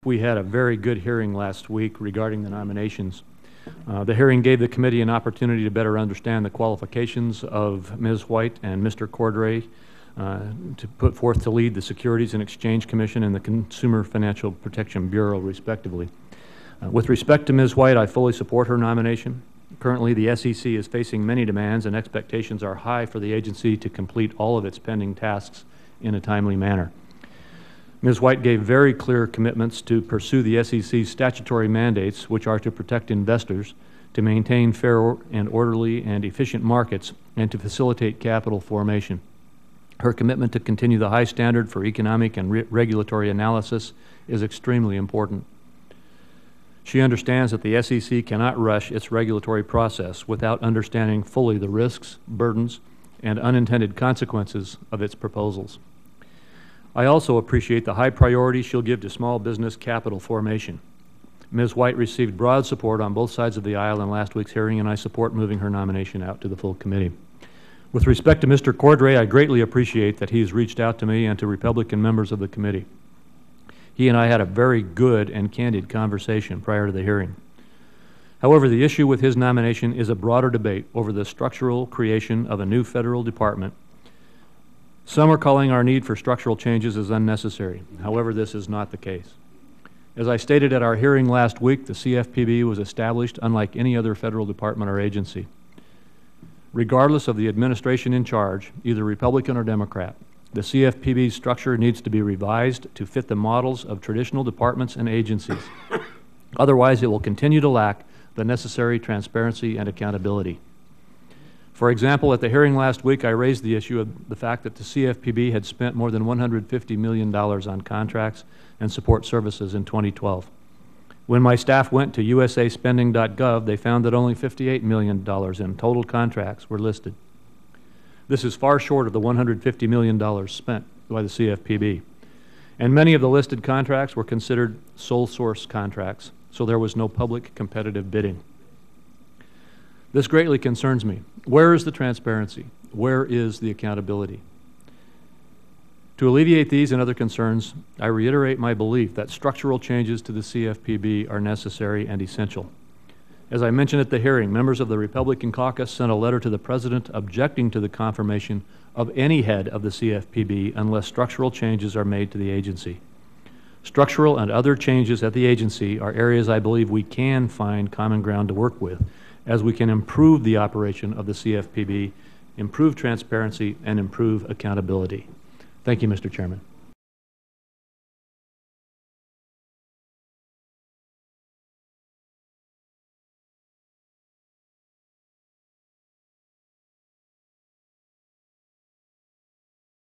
We had a very good hearing last week regarding the nominations. The hearing gave the committee an opportunity to better understand the qualifications of Ms. White and Mr. Cordray to put forth to lead the Securities and Exchange Commission and the Consumer Financial Protection Bureau, respectively. With respect to Ms. White, I fully support her nomination. Currently, the SEC is facing many demands, and expectations are high for the agency to complete all of its pending tasks in a timely manner. Ms. White gave very clear commitments to pursue the SEC's statutory mandates, which are to protect investors, to maintain fair and orderly and efficient markets, and to facilitate capital formation. Her commitment to continue the high standard for economic and regulatory analysis is extremely important. She understands that the SEC cannot rush its regulatory process without understanding fully the risks, burdens, and unintended consequences of its proposals. I also appreciate the high priority she'll give to small business capital formation. Ms. White received broad support on both sides of the aisle in last week's hearing, and I support moving her nomination out to the full committee. With respect to Mr. Cordray, I greatly appreciate that he's reached out to me and to Republican members of the committee. He and I had a very good and candid conversation prior to the hearing. However, the issue with his nomination is a broader debate over the structural creation of a new federal department. Some are calling our need for structural changes as unnecessary. However, this is not the case. As I stated at our hearing last week, the CFPB was established unlike any other federal department or agency. Regardless of the administration in charge, either Republican or Democrat, the CFPB's structure needs to be revised to fit the models of traditional departments and agencies. Otherwise, it will continue to lack the necessary transparency and accountability. For example, at the hearing last week, I raised the issue of the fact that the CFPB had spent more than $150 million on contracts and support services in 2012. When my staff went to usaspending.gov, they found that only $58 million in total contracts were listed. This is far short of the $150 million spent by the CFPB. And many of the listed contracts were considered sole source contracts, so there was no public competitive bidding. This greatly concerns me. Where is the transparency? Where is the accountability? To alleviate these and other concerns, I reiterate my belief that structural changes to the CFPB are necessary and essential. As I mentioned at the hearing, members of the Republican caucus sent a letter to the President objecting to the confirmation of any head of the CFPB unless structural changes are made to the agency. Structural and other changes at the agency are areas I believe we can find common ground to work with, as we can improve the operation of the CFPB, improve transparency, and improve accountability. Thank you, Mr. Chairman.